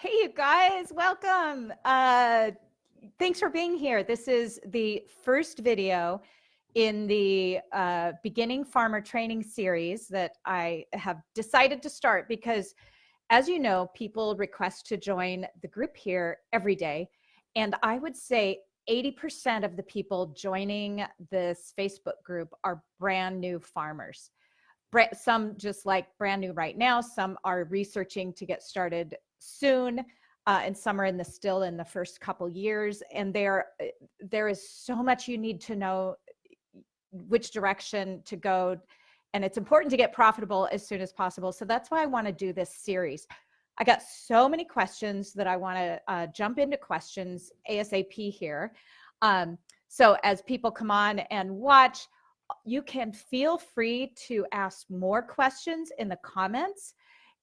Hey, you guys, welcome. Thanks for being here. This is the first video in the beginning farmer training series that I have decided to start because, as you know, people request to join the group here every day. And I would say 80% of the people joining this Facebook group are brand new farmers. Some just like brand new right now, some are researching to get started soon, and some are still in the first couple years. And there is so much you need to know which direction to go, and it's important to get profitable as soon as possible. So that's why I want to do this series. I got so many questions that I want to jump into questions ASAP here. So as people come on and watch, you can feel free to ask more questions in the comments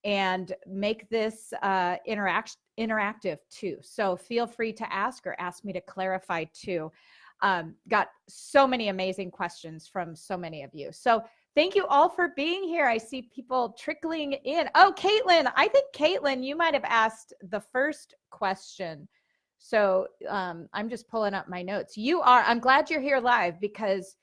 and make this interactive too. So feel free to ask or ask me to clarify too. Got so many amazing questions from so many of you. So thank you all for being here. I see people trickling in. Oh, Caitlin, I think Caitlin, you might have asked the first question. So I'm just pulling up my notes. I'm glad you're here live because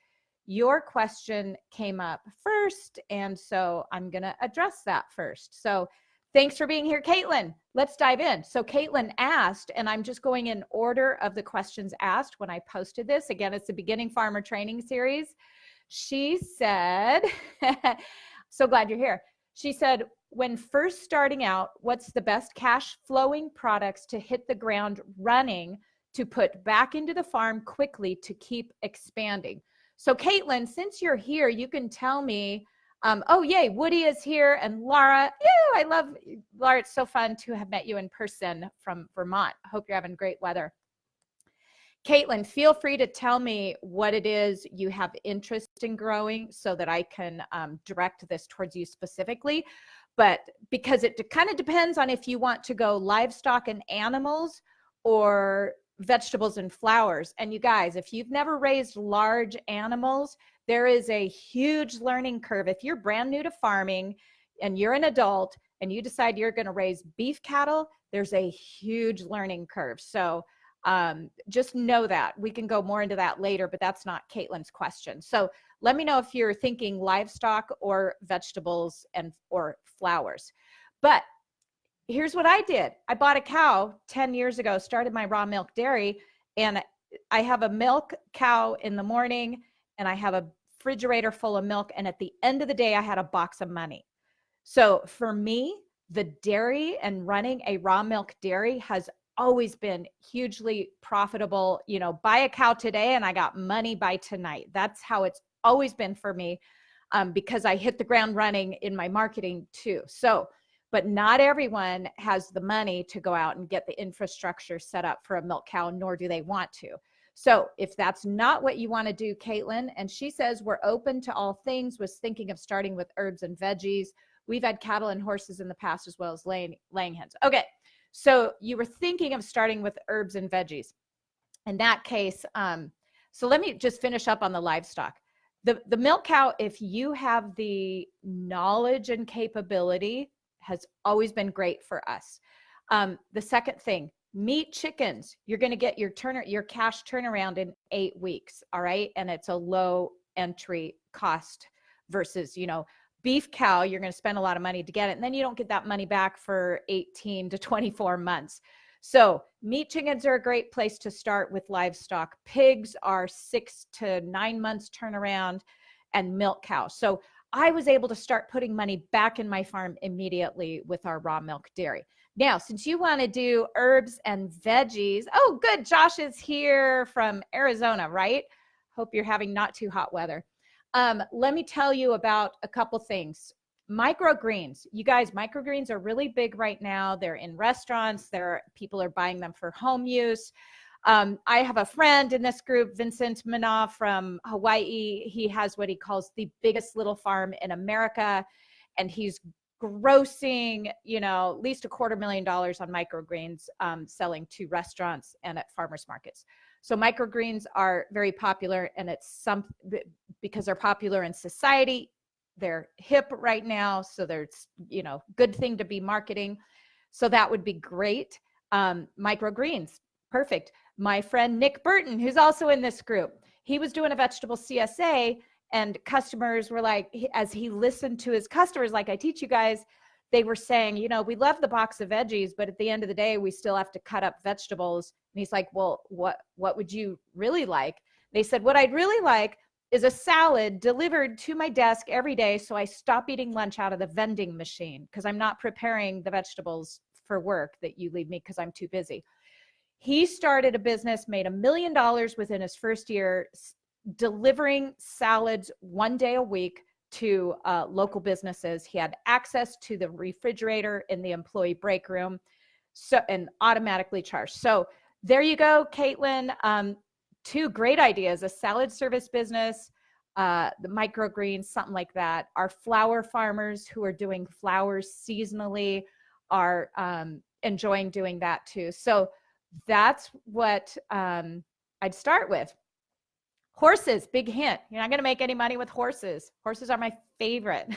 your question came up first, and so I'm going to address that first. So thanks for being here, Caitlin. Let's dive in. So Caitlin asked, and I'm just going in order of the questions asked when I posted this. Again, it's the Beginning Farmer Training Series. She said, so glad you're here. She said, when first starting out, what's the best cash flowing products to hit the ground running to put back into the farm quickly to keep expanding? So Caitlin, since you're here, you can tell me, oh, yay, Woody is here, and Laura. Yeah, I love Laura. It's so fun to have met you in person from Vermont. Hope you're having great weather. Caitlin, feel free to tell me what it is you have interest in growing so that I can direct this towards you specifically. But because it kind of depends on if you want to go livestock and animals or vegetables and flowers. And you guys, if you've never raised large animals, there is a huge learning curve. If you're brand new to farming and you're an adult and you decide you're going to raise beef cattle, there's a huge learning curve. So just know that. We can go more into that later, but that's not Caitlin's question. So let me know if you're thinking livestock or vegetables or flowers. But here's what I did. I bought a cow 10 years ago, started my raw milk dairy, and I have a milk cow in the morning, and I have a refrigerator full of milk. And at the end of the day, I had a box of money. So for me, the dairy and running a raw milk dairy has always been hugely profitable. You know, buy a cow today and I got money by tonight. That's how it's always been for me, because I hit the ground running in my marketing too. So, but not everyone has the money to go out and get the infrastructure set up for a milk cow, nor do they want to. So if that's not what you want to do, Caitlin, and she says, we're open to all things, was thinking of starting with herbs and veggies. We've had cattle and horses in the past, as well as laying hens. Okay. So you were thinking of starting with herbs and veggies. In that case, so let me just finish up on the livestock. The milk cow, if you have the knowledge and capability, has always been great for us. The second thing, meat chickens, you're going to get your cash turnaround in 8 weeks. All right. And it's a low entry cost versus, beef cow, you're going to spend a lot of money to get it. And then you don't get that money back for 18 to 24 months. So meat chickens are a great place to start with livestock. Pigs are 6 to 9 months turnaround, and milk cows. So I was able to start putting money back in my farm immediately with our raw milk dairy. Now, since you want to do herbs and veggies, oh, good. Josh is here from Arizona, right? Hope you're having not too hot weather. Let me tell you about a couple things. Microgreens. You guys, microgreens are really big right now. They're in restaurants. People are buying them for home use. I have a friend in this group, Vincent Manoff from Hawaii. He has what he calls the biggest little farm in America, and he's grossing, at least $250,000 on microgreens, selling to restaurants and at farmers markets. So microgreens are very popular, and it's because they're popular in society. They're hip right now, so there's, good thing to be marketing. So that would be great. Microgreens, perfect. My friend Nick Burton, who's also in this group, he was doing a vegetable CSA, and customers were like, as he listened to his customers, like I teach you guys, they were saying, you know, we love the box of veggies, but at the end of the day, we still have to cut up vegetables. And he's like, well, what would you really like? They said, what I'd really like is a salad delivered to my desk every day, so I stop eating lunch out of the vending machine because I'm not preparing the vegetables for work that you leave me because I'm too busy. He started a business, made $1 million within his first year, delivering salads 1 day a week to local businesses. He had access to the refrigerator in the employee break room, so, and automatically charged. So there you go, Caitlin. 2 great ideas: a salad service business, the microgreens, something like that. Our flower farmers who are doing flowers seasonally are enjoying doing that too. So that's what I'd start with. Horses, big hint. You're not going to make any money with horses. Horses are my favorite,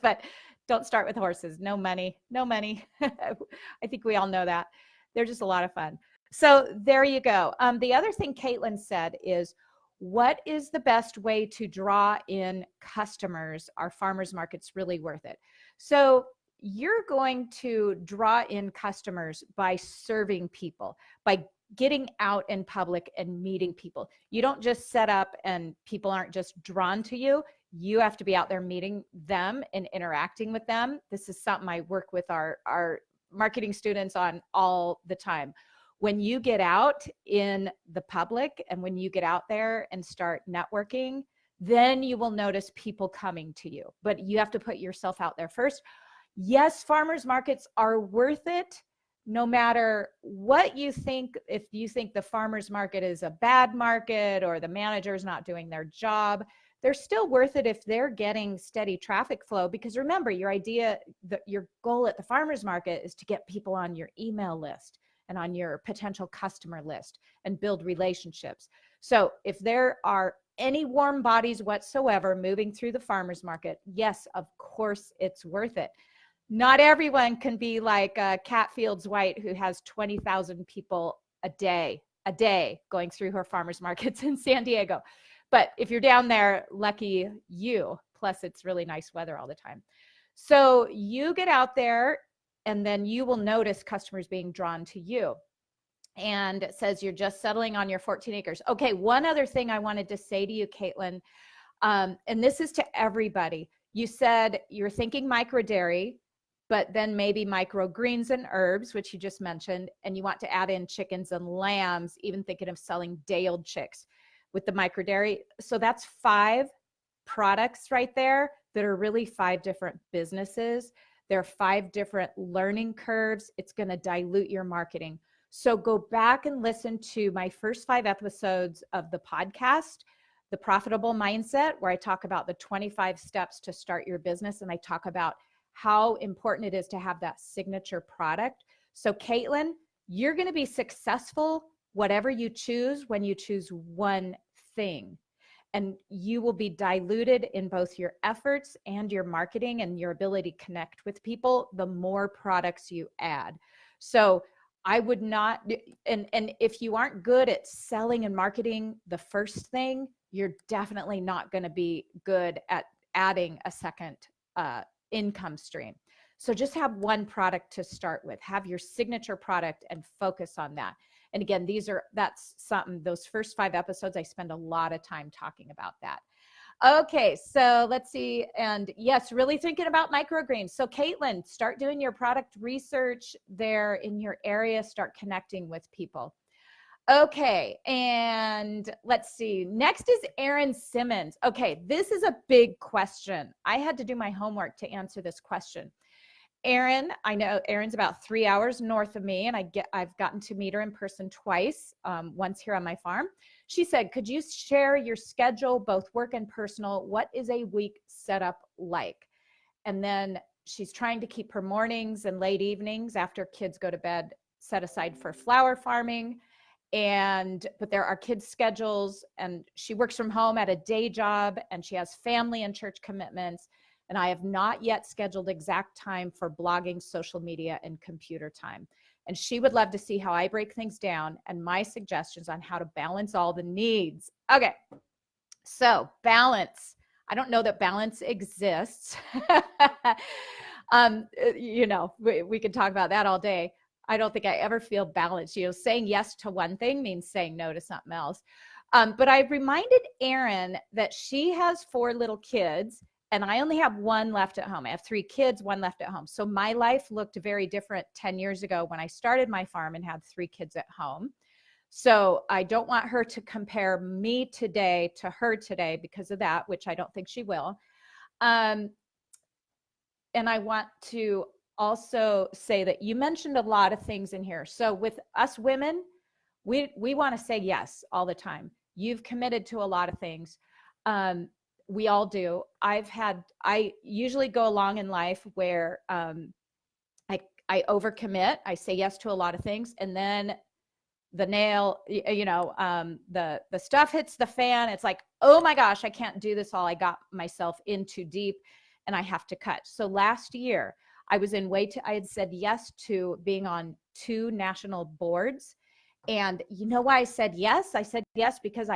but don't start with horses. No money, no money. I think we all know that. They're just a lot of fun. So there you go. The other thing Caitlin said is, what is the best way to draw in customers? Are farmers markets really worth it? So you're going to draw in customers by serving people, by getting out in public and meeting people. You don't just set up and people aren't just drawn to you. You have to be out there meeting them and interacting with them. This is something I work with our marketing students on all the time. When you get out in the public and when you get out there and start networking, then you will notice people coming to you. But you have to put yourself out there first. Yes, farmers markets are worth it, no matter what you think. If you think the farmers market is a bad market or the manager's not doing their job, they're still worth it if they're getting steady traffic flow. Because remember, your goal at the farmers market is to get people on your email list and on your potential customer list and build relationships. So if there are any warm bodies whatsoever moving through the farmers market, yes, of course, it's worth it. Not everyone can be like Cat Fields White, who has 20,000 people a day going through her farmers markets in San Diego. But if you're down there, lucky you. Plus, it's really nice weather all the time. So you get out there, and then you will notice customers being drawn to you. And it says you're just settling on your 14 acres. Okay, one other thing I wanted to say to you, Caitlin, and this is to everybody. You said you're thinking micro dairy, but then maybe microgreens and herbs, which you just mentioned, and you want to add in chickens and lambs, even thinking of selling day-old chicks with the micro dairy. So that's 5 products right there that are really 5 different businesses. There are 5 different learning curves. It's going to dilute your marketing. So go back and listen to my first 5 episodes of the podcast, The Profitable Mindset, where I talk about the 25 steps to start your business. And I talk about how important it is to have that signature product. So Caitlin, you're going to be successful whatever you choose when you choose one thing. And you will be diluted in both your efforts and your marketing and your ability to connect with people the more products you add. So I would not, and if you aren't good at selling and marketing the first thing, you're definitely not going to be good at adding a second income stream. So just have one product to start with. Have your signature product and focus on that. And again, that's something, those first 5 episodes, I spend a lot of time talking about that. Okay, so let's see. And yes, really thinking about microgreens. So Caitlin, start doing your product research there in your area, start connecting with people. Okay, and let's see. Next is Erin Simmons. Okay, this is a big question. I had to do my homework to answer this question. Erin, I know Erin's about 3 hours north of me, and I've gotten to meet her in person twice, once here on my farm. She said, could you share your schedule, both work and personal? What is a week setup like? And then she's trying to keep her mornings and late evenings after kids go to bed set aside for flower farming. But there are kids' schedules, and she works from home at a day job, and she has family and church commitments. And I have not yet scheduled exact time for blogging, social media, and computer time. And she would love to see how I break things down and my suggestions on how to balance all the needs. Okay, so balance. I don't know that balance exists. You know, we could talk about that all day. I don't think I ever feel balanced. You know, saying yes to one thing means saying no to something else. But I reminded Erin that she has 4 little kids and I only have 1 left at home. I have 3 kids, 1 left at home. So my life looked very different 10 years ago when I started my farm and had 3 kids at home. So I don't want her to compare me today to her today because of that, which I don't think she will. And I want to also say that you mentioned a lot of things in here. So with us women, we want to say yes all the time. You've committed to a lot of things. We all do. I usually go along in life where I overcommit. I say yes to a lot of things, and then the stuff hits the fan. It's like, oh my gosh, I can't do this all. I got myself in too deep and I have to cut. So last year I had said yes to being on 2 national boards. And you know why I said yes? I said yes because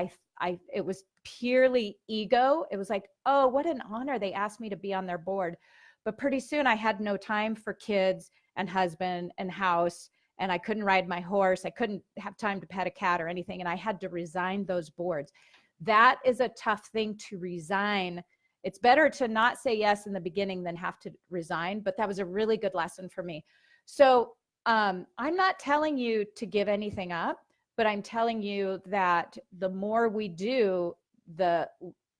it was purely ego. It was like, oh, what an honor. They asked me to be on their board. But pretty soon I had no time for kids and husband and house, and I couldn't ride my horse. I couldn't have time to pet a cat or anything. And I had to resign those boards. That is a tough thing to resign. It's better to not say yes in the beginning than have to resign, but that was a really good lesson for me. So I'm not telling you to give anything up, but I'm telling you that the more we do, the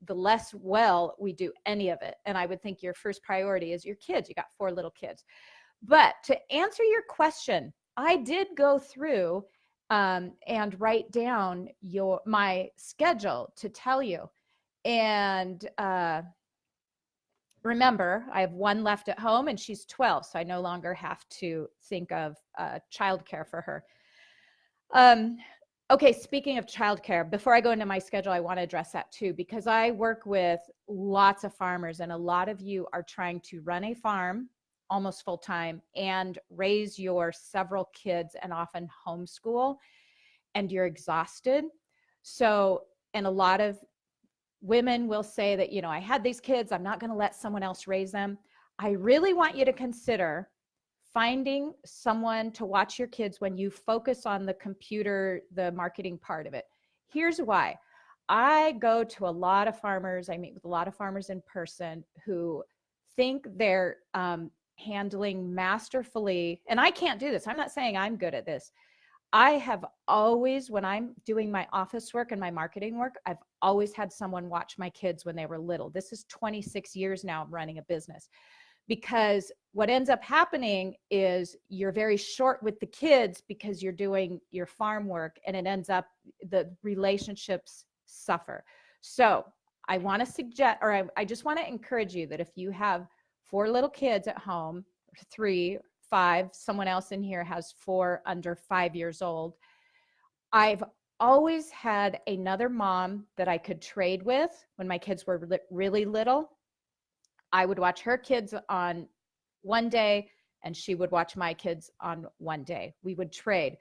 less well we do any of it. And I would think your first priority is your kids. You got 4 little kids. But to answer your question, I did go through and write down my schedule to tell you. And remember, I have 1 left at home and she's 12, so I no longer have to think of childcare for her. Okay, speaking of childcare, before I go into my schedule, I want to address that too, because I work with lots of farmers and a lot of you are trying to run a farm almost full time and raise your several kids and often homeschool, and you're exhausted. So, and a lot of women will say that, you know, I had these kids, I'm not going to let someone else raise them. I really want you to consider finding someone to watch your kids when you focus on the computer, the marketing part of it. Here's why. I go to a lot of farmers, I meet with a lot of farmers in person who think they're handling masterfully, and I can't do this. I'm not saying I'm good at this. I have always, when I'm doing my office work and my marketing work, I've always had someone watch my kids when they were little. This is 26 years now of running a business, because what ends up happening is you're very short with the kids because you're doing your farm work, and it ends up the relationships suffer. So I want to suggest, or I just want to encourage you that if you have 4 little kids at home, 3, 5, someone else in here has 4 under 5 years old, I've always had another mom that I could trade with when my kids were really little. I would watch her kids on one day and she would watch my kids on one day. We would trade.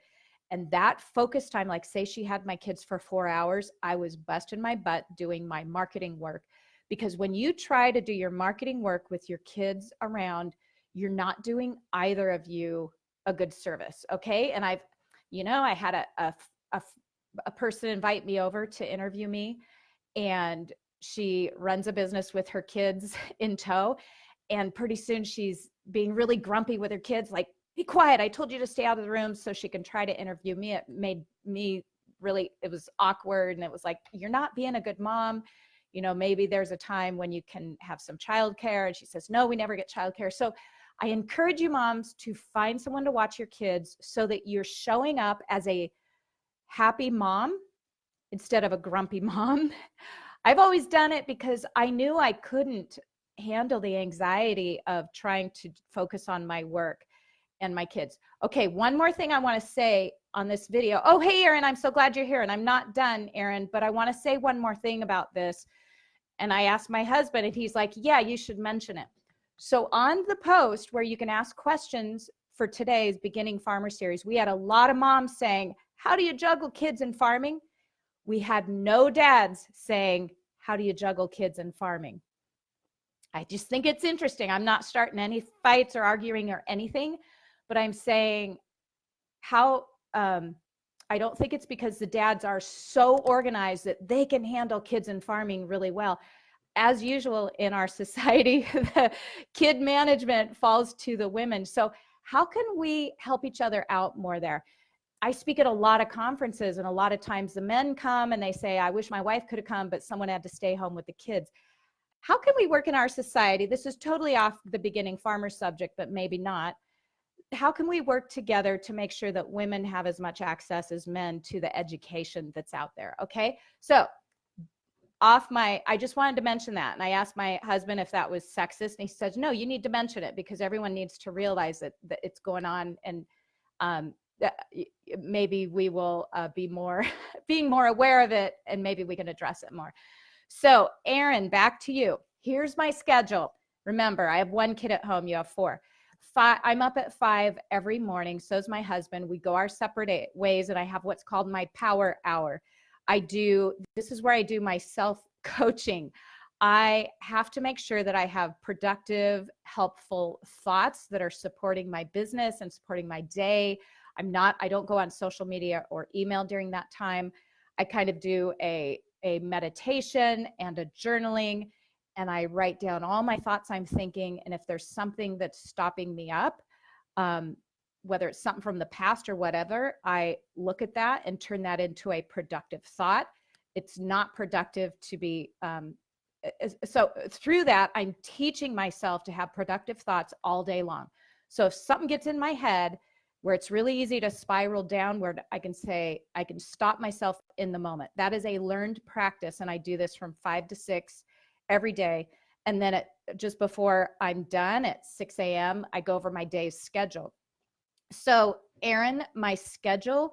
And that focus time, like say she had my kids for 4 hours, I was busting my butt doing my marketing work. Because when you try to do your marketing work with your kids around, you're not doing either of you a good service. Okay. And I had a person invite me over to interview me, and she runs a business with her kids in tow. And pretty soon she's being really grumpy with her kids, like, be quiet. I told you to stay out of the room, so she can try to interview me. It made me really, it was awkward. And it was like, you're not being a good mom. You know, maybe there's a time when you can have some childcare. And she says, no, we never get childcare. So I encourage you moms to find someone to watch your kids so that you're showing up as a happy mom instead of a grumpy mom. I've always done it because I knew I couldn't handle the anxiety of trying to focus on my work and my kids. Okay, one more thing I want to say on this video. Oh, hey, Erin, I'm so glad you're here. And I'm not done, Erin, but I want to say one more thing about this. And I asked my husband, and he's like, yeah, you should mention it. So on the post where you can ask questions for today's Beginning Farmer Series, we had a lot of moms saying, how do you juggle kids and farming? We had no dads saying, how do you juggle kids and farming? I just think it's interesting. I'm not starting any fights or arguing or anything, but I'm saying how, I don't think it's because the dads are so organized that they can handle kids and farming really well. As usual in our society, the kid management falls to the women. So how can we help each other out more there? I speak at a lot of conferences, and a lot of times the men come and they say, I wish my wife could have come, but someone had to stay home with the kids. How can we work in our society? This is totally off the Beginning Farmer subject, but maybe not. How can we work together to make sure that women have as much access as men to the education that's out there? Okay, so I just wanted to mention that. And I asked my husband if that was sexist. And he says, no, you need to mention it because everyone needs to realize that it's going on. And maybe we will be being more aware of it, and maybe we can address it more. So Erin, back to you. Here's my schedule. Remember, I have one kid at home. You have 4. I'm up at 5 every morning. So's my husband. We go our separate ways, and I have what's called my power hour. This is where I do my self-coaching. I have to make sure that I have productive, helpful thoughts that are supporting my business and supporting my day. I don't go on social media or email during that time. I kind of do a meditation and a journaling, and I write down all my thoughts I'm thinking. And if there's something that's stopping me up, whether it's something from the past or whatever, I look at that and turn that into a productive thought. It's not productive to be, so through that, I'm teaching myself to have productive thoughts all day long. So if something gets in my head where it's really easy to spiral downward, I can stop myself in the moment. That is a learned practice. And I do this from 5 to 6 every day. And then just before I'm done at 6 a.m., I go over my day's schedule. So Erin, my schedule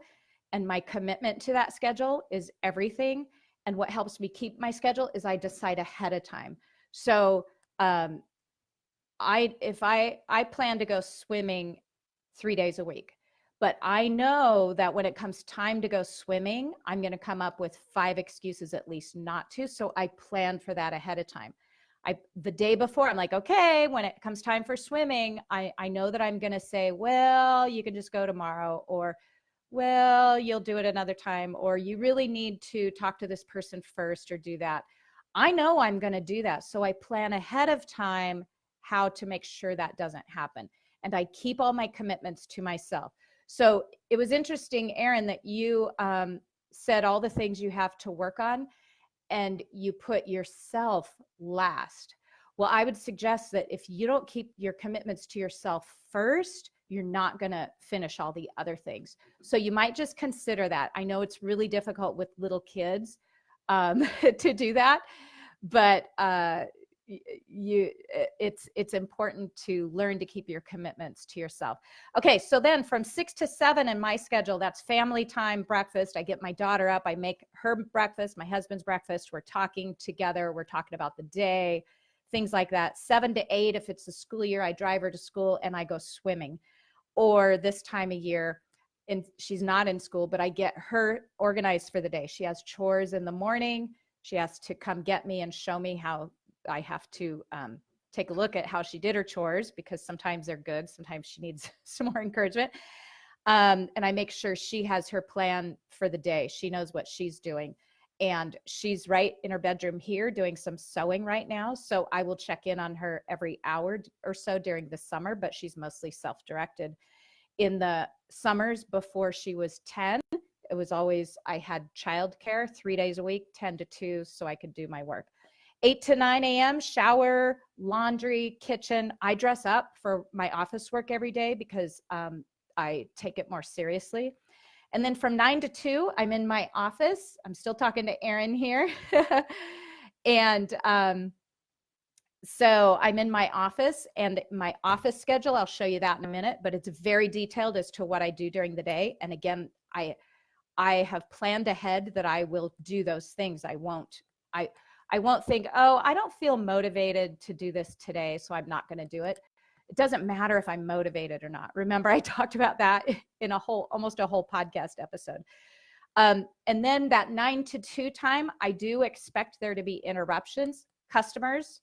and my commitment to that schedule is everything. And what helps me keep my schedule is I decide ahead of time. So I plan to go swimming 3 days a week, but I know that when it comes time to go swimming, I'm going to come up with 5 excuses at least not to. So I plan for that ahead of time. The day before, I'm like, okay, when it comes time for swimming, I know that I'm going to say, well, you can just go tomorrow, or, well, you'll do it another time, or you really need to talk to this person first or do that. I know I'm going to do that. So I plan ahead of time how to make sure that doesn't happen. And I keep all my commitments to myself. So it was interesting, Erin, that you said all the things you have to work on, and you put yourself last. Well, I would suggest that if you don't keep your commitments to yourself first, you're not going to finish all the other things. So you might just consider that. I know it's really difficult with little kids to do that, but it's important to learn to keep your commitments to yourself. Okay, so then from 6 to 7 in my schedule, that's family time, breakfast. I get my daughter up, I make her breakfast, my husband's breakfast. We're talking together, we're talking about the day, things like that. 7 to 8, if it's the school year, I drive her to school and I go swimming. Or this time of year, and she's not in school, but I get her organized for the day. She has chores in the morning. She has to come get me and show me how I have to take a look at how she did her chores, because sometimes they're good, sometimes she needs some more encouragement. And I make sure she has her plan for the day. She knows what she's doing. And she's right in her bedroom here doing some sewing right now. So I will check in on her every hour or so during the summer, but she's mostly self-directed. In the summers before she was 10, it was always, I had childcare 3 days a week, 10 to 2, so I could do my work. 8 to 9 a.m., shower, laundry, kitchen. I dress up for my office work every day because I take it more seriously. And then from 9 to 2, I'm in my office. I'm still talking to Erin here. And so I'm in my office, and my office schedule, I'll show you that in a minute, but it's very detailed as to what I do during the day. And again, I have planned ahead that I will do those things. I I won't think, oh, I don't feel motivated to do this today, so I'm not going to do it. It doesn't matter if I'm motivated or not. Remember, I talked about that in almost a whole podcast episode. And then that 9 to 2 time, I do expect there to be interruptions, customers,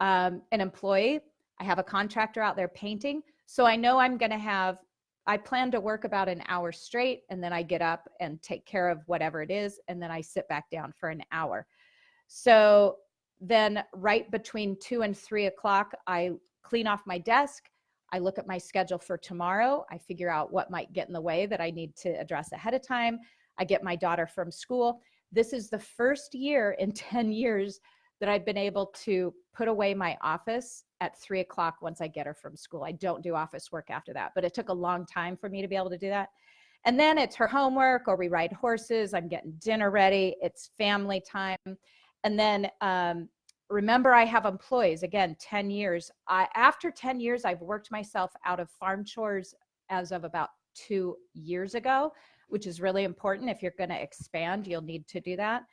an employee. I have a contractor out there painting. So I know I plan to work about an hour straight, and then I get up and take care of whatever it is. And then I sit back down for an hour. So then right between 2 and 3 o'clock, I clean off my desk. I look at my schedule for tomorrow. I figure out what might get in the way that I need to address ahead of time. I get my daughter from school. This is the first year in 10 years that I've been able to put away my office at 3 o'clock once I get her from school. I don't do office work after that, but it took a long time for me to be able to do that. And then it's her homework, or we ride horses. I'm getting dinner ready. It's family time. And then remember, I have employees, again, 10 years. After 10 years, I've worked myself out of farm chores as of about 2 years ago, which is really important. If you're going to expand, you'll need to do that.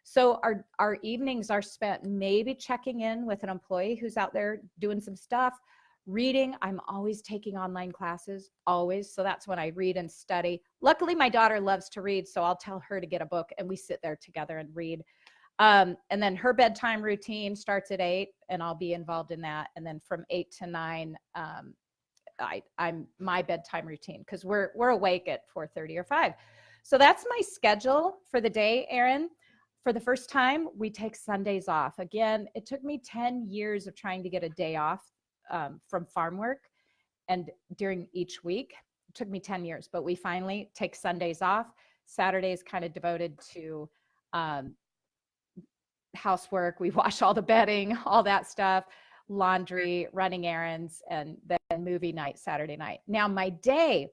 So our evenings are spent maybe checking in with an employee who's out there doing some stuff, reading. I'm always taking online classes, always. So that's when I read and study. Luckily, my daughter loves to read, so I'll tell her to get a book and we sit there together and read. And then her bedtime routine starts at 8, and I'll be involved in that. And then from 8 to 9, I'm my bedtime routine, because we're awake at 4:30 or 5. So that's my schedule for the day, Erin. For the first time, we take Sundays off. Again, it took me 10 years of trying to get a day off from farm work, and during each week. It took me 10 years, but we finally take Sundays off. Saturdays kind of devoted to housework. We wash all the bedding, all that stuff, laundry, running errands, and then movie night Saturday night. Now my day,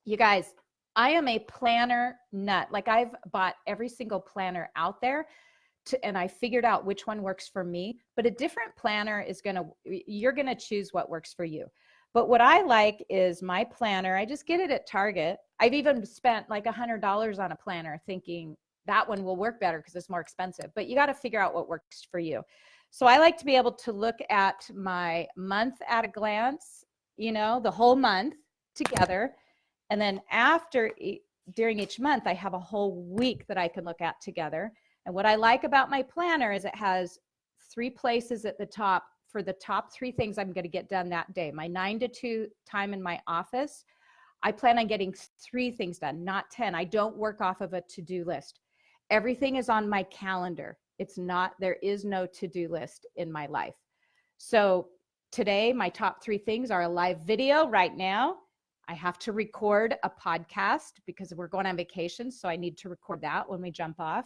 you guys, I am a planner nut. Like, I've bought every single planner out there and I figured out which one works for me, but a different planner you're going to choose what works for you. But what I like is my planner. I just get it at Target. I've even spent like $100 on a planner thinking that one will work better because it's more expensive, but you got to figure out what works for you. So I like to be able to look at my month at a glance, the whole month together. And then during each month, I have a whole week that I can look at together. And what I like about my planner is it has 3 places at the top for the top 3 things I'm going to get done that day. My 9 to 2 time in my office, I plan on getting 3 things done, not 10. I don't work off of a to-do list. Everything is on my calendar. There is no to-do list in my life. So today, my top 3 things are a live video right now. I have to record a podcast because we're going on vacation. So I need to record that when we jump off.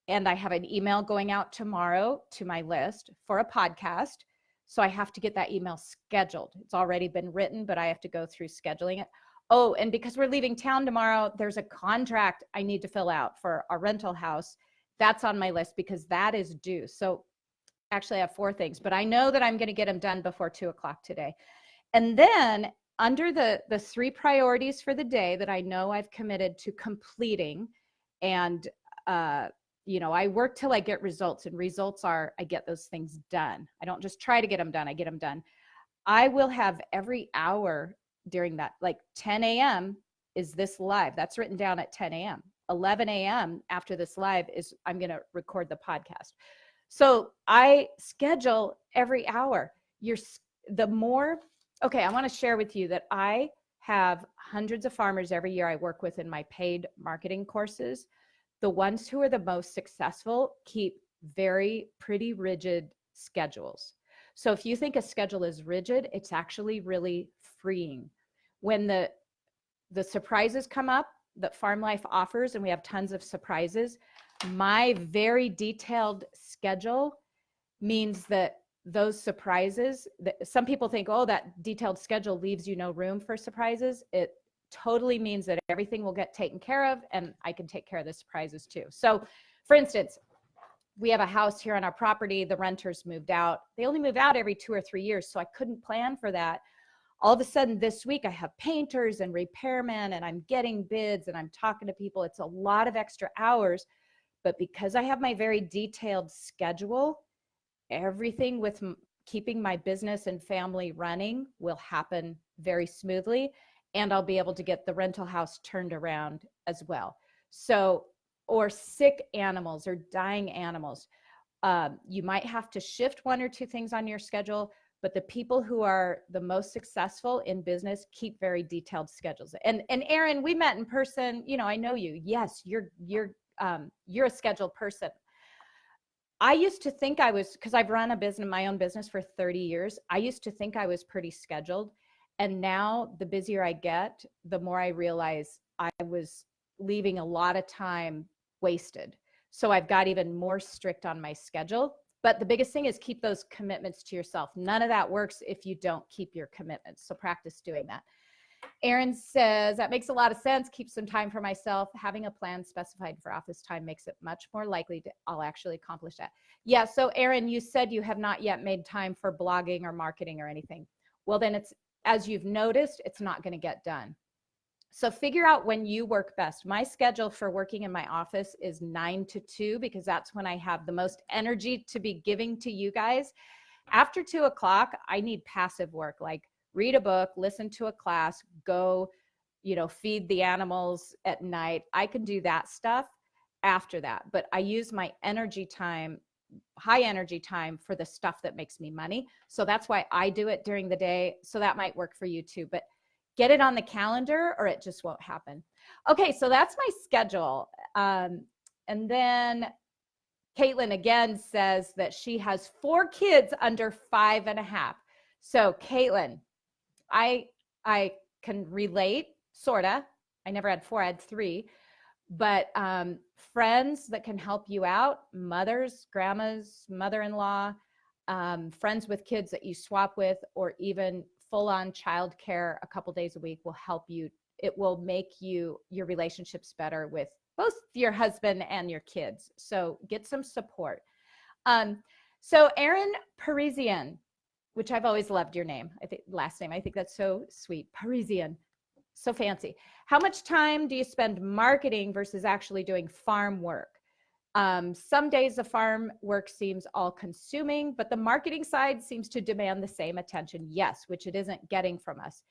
And I have an email going out tomorrow to my list for a podcast. So I have to get that email scheduled. It's already been written, but I have to go through scheduling it. Oh, and because we're leaving town tomorrow, there's a contract I need to fill out for our rental house. That's on my list because that is due. So actually I have 4 things, but I know that I'm going to get them done before 2 o'clock today. And then under the 3 priorities for the day that I know I've committed to completing, and I work till I get results, and results are I get those things done. I don't just try to get them done, I get them done. I will have every hour during that, like 10 a.m. is this live. That's written down at 10 a.m. 11 a.m. after this live is I'm going to record the podcast. So I schedule every hour. Okay, I want to share with you that I have hundreds of farmers every year I work with in my paid marketing courses. The ones who are the most successful keep pretty rigid schedules. So if you think a schedule is rigid, it's actually really freeing. When the surprises come up that Farm Life offers, and we have tons of surprises, my very detailed schedule means that those surprises, some people think, oh, that detailed schedule leaves you no room for surprises. It totally means that everything will get taken care of, and I can take care of the surprises too. So for instance, we have a house here on our property. The renters moved out. They only move out every 2 or 3 years, so I couldn't plan for that. All of a sudden this week I have painters and repairmen, and I'm getting bids and I'm talking to people. It's a lot of extra hours, But because I have my very detailed schedule, everything with keeping my business and family running will happen very smoothly, and I'll be able to get the rental house turned around as well. So, or sick animals or dying animals. You might have to shift one or two things on your schedule, but the people who are the most successful in business keep very detailed schedules. And Erin, we met in person. You know, I know you. Yes, you're a scheduled person. I used to think I was, because I've run my own business for 30 years. I used to think I was pretty scheduled. And now the busier I get, the more I realize I was leaving a lot of time wasted. So I've got even more strict on my schedule. But the biggest thing is keep those commitments to yourself. None of that works if you don't keep your commitments. So practice doing that. Erin says, that makes a lot of sense. Keep some time for myself. Having a plan specified for office time makes it much more likely I'll actually accomplish that. Yeah, so Erin, you said you have not yet made time for blogging or marketing or anything. Well, then it's, as you've noticed, it's not going to get done. So figure out when you work best. My schedule for working in my office is 9 to 2 because that's when I have the most energy to be giving to you guys. After 2 o'clock, I need passive work, like read a book, listen to a class, go, feed the animals at night. I can do that stuff after that, but I use my energy time, high energy time, for the stuff that makes me money. So that's why I do it during the day. So that might work for you too, but get it on the calendar or it just won't happen. Okay, so that's my schedule. And then Caitlin again says that she has 4 kids under 5.5. So Caitlin, I can relate, sorta. I never had 4, I had 3. But friends that can help you out, mothers, grandmas, mother-in-law, friends with kids that you swap with, or even full-on childcare a couple days a week will help you. It will make your relationships better with both your husband and your kids. So get some support. So Erin Parisian, which I've always loved your name, I think last name. I think that's so sweet. Parisian, so fancy. How much time do you spend marketing versus actually doing farm work? Some days the farm work seems all consuming, but the marketing side seems to demand the same attention. Yes, which it isn't getting from us.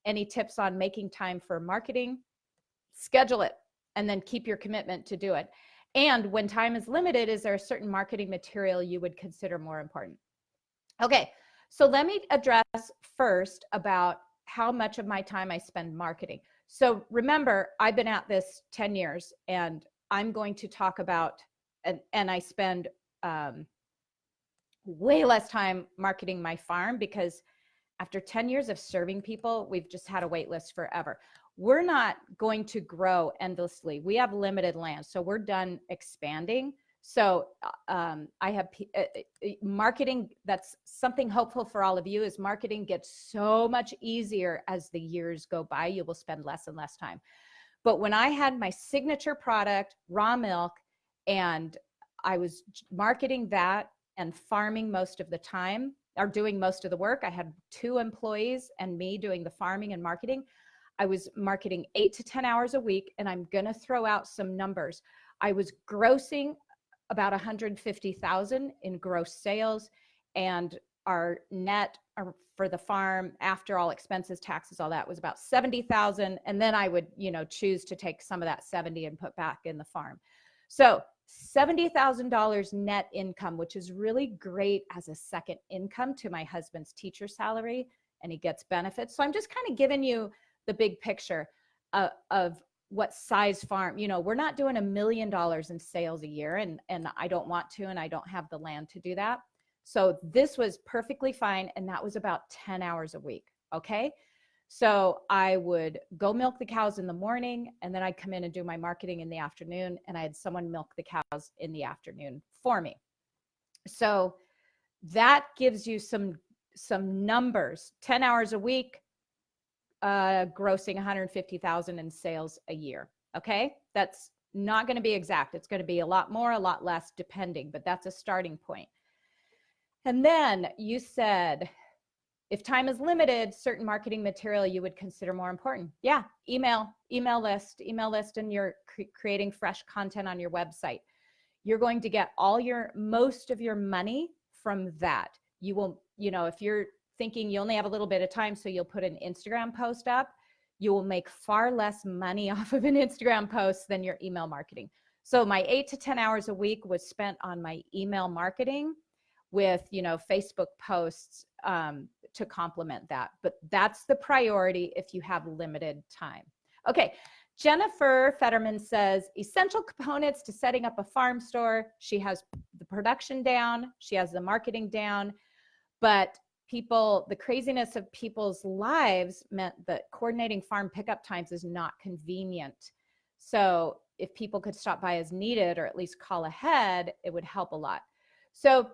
Any tips on making time for marketing? Schedule it and then keep your commitment to do it. And when time is limited, is there a certain marketing material you would consider more important? Okay, so let me address first about how much of my time I spend marketing. So remember, I've been at this 10 years and I'm going to talk about, and I spend way less time marketing my farm because after 10 years of serving people, we've just had a wait list forever. We're not going to grow endlessly. We have limited land, so we're done expanding. So I have marketing. That's something hopeful for all of you, is marketing gets so much easier as the years go by. You will spend less and less time. But when I had my signature product, raw milk, and I was marketing that and farming most of the time, or doing most of the work, I had 2 employees and me doing the farming and marketing. I was marketing 8 to 10 hours a week, and I'm going to throw out some numbers. I was grossing about 150,000 in gross sales, and our net for the farm after all expenses, taxes, all that was about 70,000. And then I would, choose to take some of that 70 and put back in the farm. So $70,000 net income, which is really great as a second income to my husband's teacher salary, and he gets benefits. So I'm just kind of giving you the big picture of what size farm. We're not doing $1 million in sales a year, and I don't want to, and I don't have the land to do that. So this was perfectly fine, and that was about 10 hours a week, okay? So I would go milk the cows in the morning, and then I'd come in and do my marketing in the afternoon, and I had someone milk the cows in the afternoon for me. So that gives you some numbers. 10 hours a week, grossing 150,000 in sales a year, okay? That's not going to be exact. It's going to be a lot more, a lot less, depending, but that's a starting point. And then you said, if time is limited, certain marketing material you would consider more important. Yeah, email list, and you're creating fresh content on your website. you're going to get most of your money from that. You will, if you're thinking you only have a little bit of time, so you'll put an Instagram post up, you will make far less money off of an Instagram post than your email marketing. So my 8 to 10 hours a week was spent on my email marketing with, Facebook posts to complement that. But that's the priority if you have limited time. Okay. Jennifer Fetterman says, essential components to setting up a farm store. She has the production down. She has the marketing down. But the craziness of people's lives meant that coordinating farm pickup times is not convenient. So if people could stop by as needed or at least call ahead, it would help a lot. So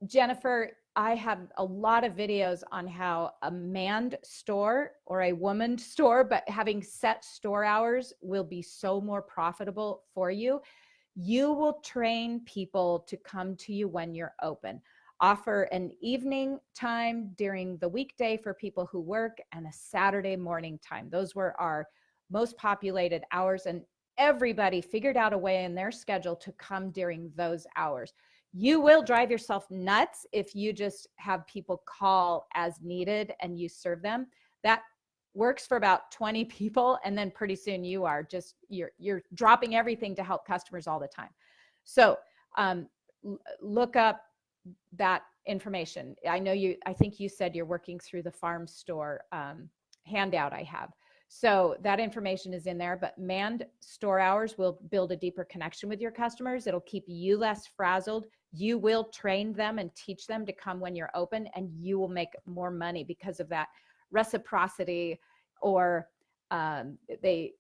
Jennifer, I have a lot of videos on how a manned store or a woman store, but having set store hours will be so more profitable for you. You will train people to come to you when you're open. Offer an evening time during the weekday for people who work and a Saturday morning time. Those were our most populated hours, and everybody figured out a way in their schedule to come during those hours. You will drive yourself nuts if you just have people call as needed and you serve them. That works for about 20 people, and then pretty soon you're dropping everything to help customers all the time. So look up that information. I think you said you're working through the farm store handout I have. So that information is in there, but manned store hours will build a deeper connection with your customers. It'll keep you less frazzled. You will train them and teach them to come when you're open, and you will make more money because of that reciprocity, or the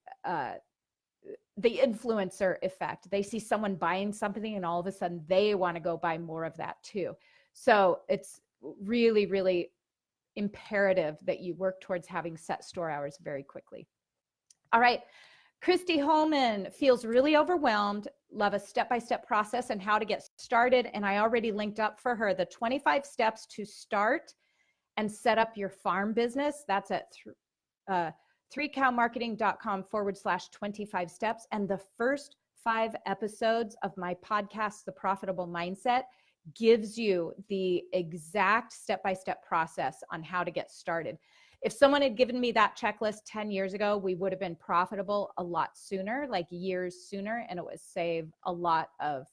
influencer effect. They see someone buying something and all of a sudden they want to go buy more of that too. So it's really, really imperative that you work towards having set store hours very quickly. All right. Christy Holman feels really overwhelmed. Love a step-by-step process and how to get started. And I already linked up for her the 25 steps to start and set up your farm business. That's at 3cowmarketing.com/25 steps. And the first 5 episodes of my podcast, The Profitable Mindset, gives you the exact step-by-step process on how to get started. If someone had given me that checklist 10 years ago, we would have been profitable a lot sooner, like years sooner, and it would save a lot of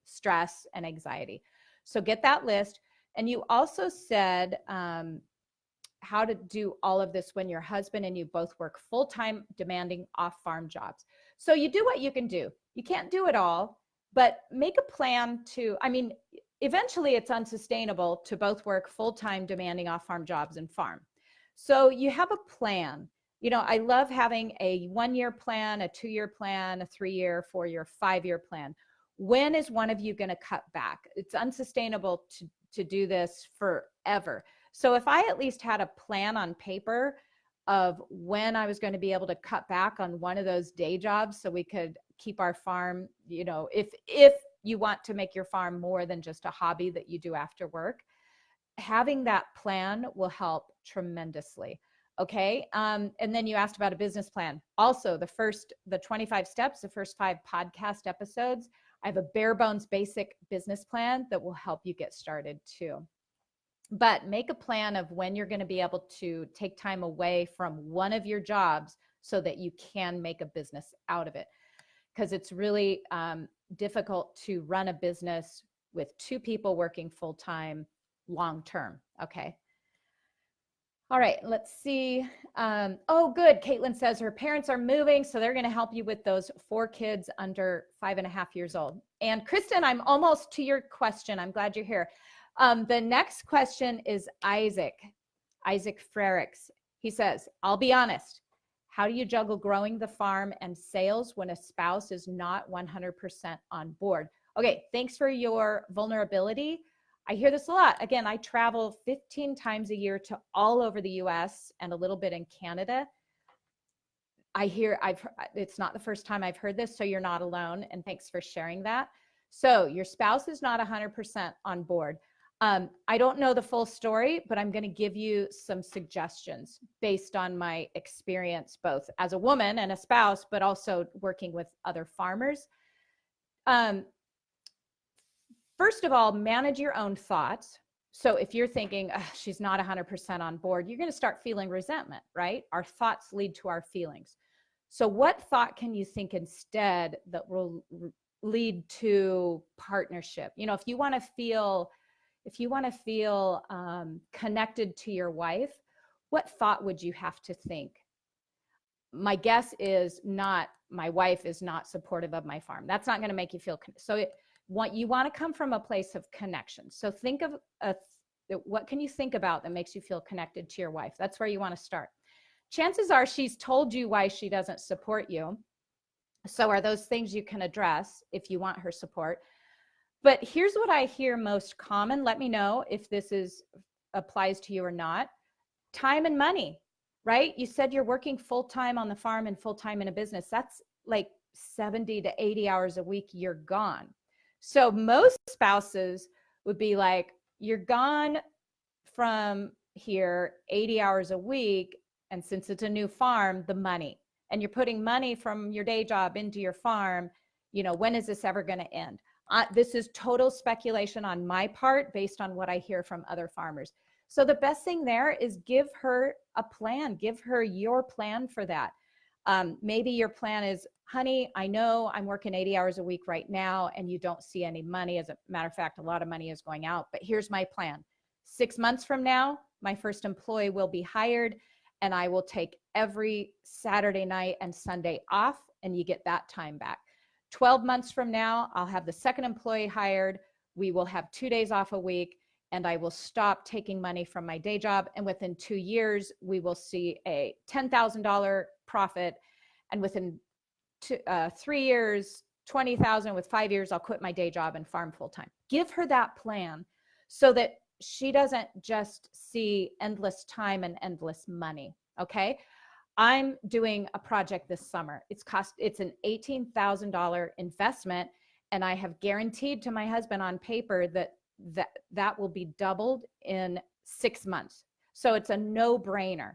stress and anxiety. So get that list. And you also said how to do all of this when your husband and you both work full-time, demanding off-farm jobs. So you do what you can do. You can't do it all, but make a plan to, eventually it's unsustainable to both work full-time, demanding off-farm jobs and farm. So you have a plan. I love having a 1-year plan, a 2-year plan, a 3-year, 4-year, 5-year plan. When is one of you going to cut back? It's unsustainable to do this forever. So if I at least had a plan on paper of when I was going to be able to cut back on one of those day jobs so we could keep our farm, if you want to make your farm more than just a hobby that you do after work, having that plan will help tremendously. Okay. And then you asked about a business plan. Also, the 25 steps, the first 5 podcast episodes, I have a bare bones basic business plan that will help you get started too. But make a plan of when you're going to be able to take time away from one of your jobs so that you can make a business out of it. Because it's really difficult to run a business with 2 people working full-time long-term. Okay. All right, let's see. Oh, good. Caitlin says her parents are moving, so they're going to help you with those 4 kids under 5.5 years old. And Kristen, I'm almost to your question. I'm glad you're here. The next question is Isaac Frericks. He says, I'll be honest. How do you juggle growing the farm and sales when a spouse is not 100% on board? Okay, thanks for your vulnerability. I hear this a lot. Again, I travel 15 times a year to all over the US and a little bit in Canada. It's not the first time I've heard this, so you're not alone, and thanks for sharing that. So your spouse is not 100% on board. I don't know the full story, but I'm going to give you some suggestions based on my experience, both as a woman and a spouse, but also working with other farmers. First of all, manage your own thoughts. So if you're thinking, she's not 100% on board, you're going to start feeling resentment, right? Our thoughts lead to our feelings. So what thought can you think instead that will lead to partnership? You know, if you want to feel connected to your wife, what thought would you have to think? My guess is not, my wife is not supportive of my farm. That's not going to make you feel, you want to come from a place of connection. So think of what can you think about that makes you feel connected to your wife? That's where you want to start. Chances are she's told you why she doesn't support you. So are those things you can address if you want her support? But here's what I hear most common. Let me know if this applies to you or not. Time and money, right? You said you're working full-time on the farm and full-time in a business. That's like 70 to 80 hours a week you're gone. So most spouses would be like, you're gone from here 80 hours a week. And since it's a new farm, the money, and you're putting money from your day job into your farm, you know, when is this ever going to end? This is total speculation on my part based on what I hear from other farmers. So the best thing there is give her a plan, give her your plan for that. Maybe your plan is, honey, I know I'm working 80 hours a week right now and you don't see any money. As a matter of fact, a lot of money is going out, but here's my plan. 6 months from now, my first employee will be hired and I will take every Saturday night and Sunday off and you get that time back. 12 months from now, I'll have the second employee hired. We will have 2 days off a week and I will stop taking money from my day job. And within 2 years, we will see a $10,000 profit. And within 3 years, 20,000. With 5 years, I'll quit my day job and farm full time. Give her that plan so that she doesn't just see endless time and endless money. Okay. I'm doing a project this summer. It's an $18,000 investment. And I have guaranteed to my husband on paper that will be doubled in 6 months. So it's a no-brainer.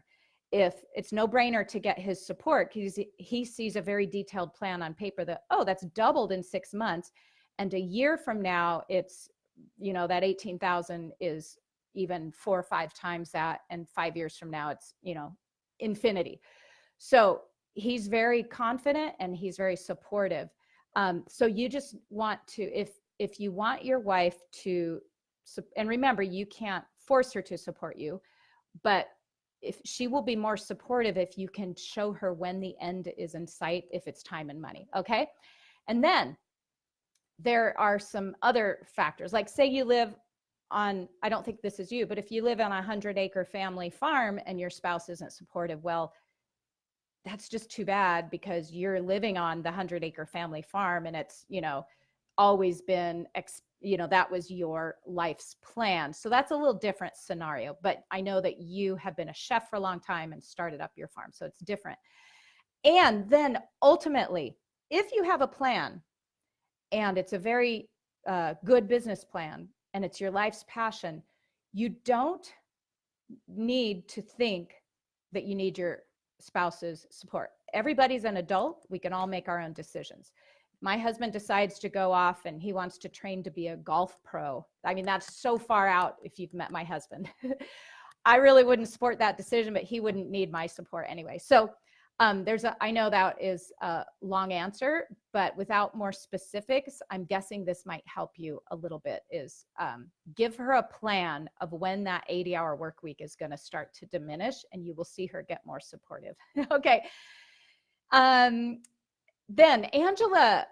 If it's no-brainer to get his support, because he sees a very detailed plan on paper that, oh, that's doubled in 6 months. And a year from now, it's, you know, that 18,000 is even 4 or 5 times that. And 5 years from now, it's, you know, infinity. So he's very confident and he's very supportive. So you just want to, if you want your wife to, and remember, you can't force her to support you, but if she will be more supportive if you can show her when the end is in sight, if it's time and money. Okay. And then there are some other factors, like say you live on, I don't think this is you, but if you live on a 100-acre family farm and your spouse isn't supportive, well, that's just too bad, because you're living on the 100-acre family farm and it's, you know, always been, you know, that was your life's plan. So that's a little different scenario, but I know that you have been a chef for a long time and started up your farm. So it's different. And then ultimately, if you have a plan and it's a very good business plan and it's your life's passion, you don't need to think that you need your spouse's support. Everybody's an adult. We can all make our own decisions. My husband decides to go off and he wants to train to be a golf pro. I mean, that's so far out if you've met my husband. I really wouldn't support that decision, but he wouldn't need my support anyway. So I know that is a long answer, but without more specifics, I'm guessing this might help you a little bit, is give her a plan of when that 80-hour work week is going to start to diminish, and you will see her get more supportive. Okay. Then Angela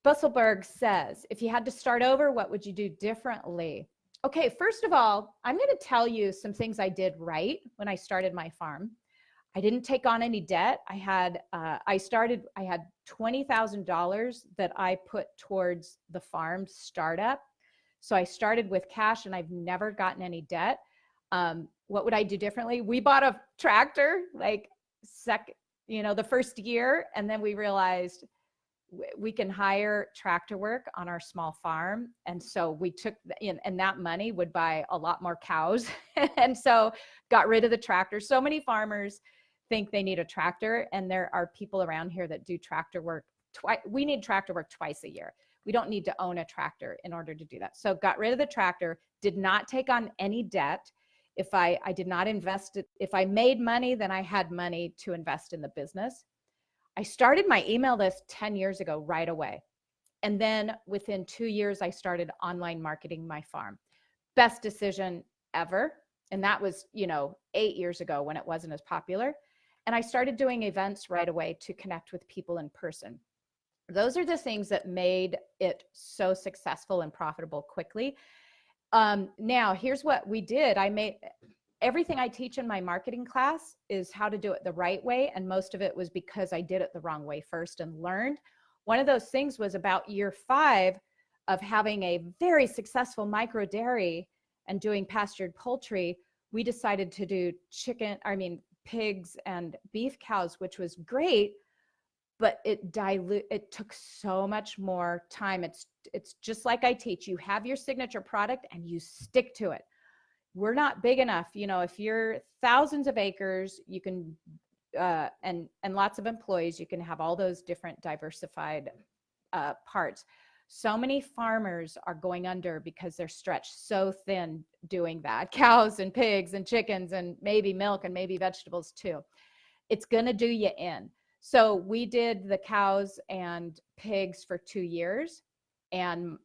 Busselberg says, if you had to start over, what would you do differently? Okay, first of all, I'm going to tell you some things I did right when I started my farm. I didn't take on any debt. I had $20,000 that I put towards the farm startup. So I started with cash and I've never gotten any debt. What would I do differently? We bought a tractor the first year, and then we realized we can hire tractor work on our small farm. And so we took, and that money would buy a lot more cows. And so got rid of the tractor. So many farmers think they need a tractor, and there are people around here that do tractor work. We need tractor work twice a year. We don't need to own a tractor in order to do that. So got rid of the tractor, did not take on any debt. If I did not invest it, if I made money, then I had money to invest in the business. I started my email list 10 years ago right away. And then within 2 years, I started online marketing my farm. Best decision ever. And that was, 8 years ago when it wasn't as popular. And I started doing events right away to connect with people in person. Those are the things that made it so successful and profitable quickly. Now, here's what we did. Everything I teach in my marketing class is how to do it the right way. And most of it was because I did it the wrong way first and learned. One of those things was about year 5 of having a very successful micro dairy and doing pastured poultry. We decided to do pigs and beef cows, which was great, but it took so much more time. It's just like I teach. You have your signature product and you stick to it. We're not big enough. If you're thousands of acres, you can, and lots of employees, you can have all those different diversified parts. So many farmers are going under because they're stretched so thin doing that. Cows and pigs and chickens and maybe milk and maybe vegetables too. It's going to do you in. So we did the cows and pigs for 2 years, and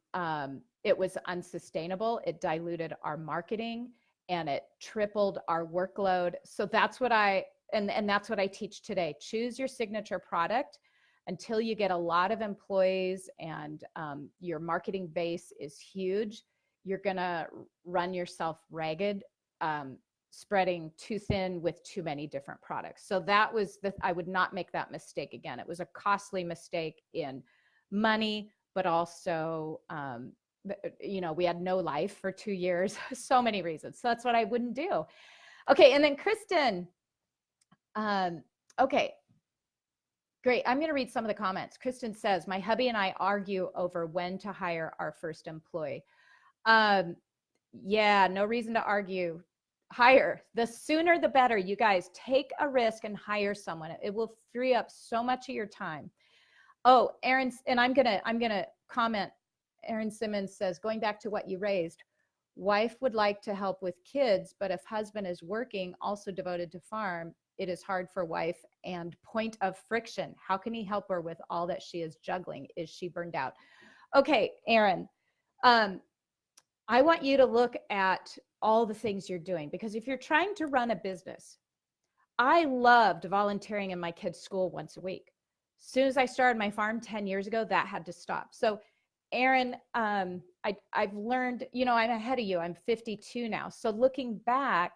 it was unsustainable. It diluted our marketing and it tripled our workload. So that's what and that's what I teach today. Choose your signature product until you get a lot of employees and your marketing base is huge. You're going to run yourself ragged, spreading too thin with too many different products. So that was I would not make that mistake again. It was a costly mistake in money, but also, we had no life for 2 years, so many reasons. So that's what I wouldn't do. Okay. And then Kristen, okay, great. I'm going to read some of the comments. Kristen says, my hubby and I argue over when to hire our first employee. Yeah, no reason to argue. Hire. The sooner the better. You guys take a risk and hire someone. It will free up so much of your time. Oh, Aaron, and I'm gonna comment. Aaron Simmons says, going back to what you raised, wife would like to help with kids, but if husband is working, also devoted to farm, it is hard for wife and point of friction. How can he help her with all that she is juggling? Is she burned out? Okay, Aaron, I want you to look at all the things you're doing, because if you're trying to run a business, I loved volunteering in my kids' school once a week. As soon as I started my farm 10 years ago, that had to stop. So Aaron, I've learned, I'm ahead of you. I'm 52 now. So looking back,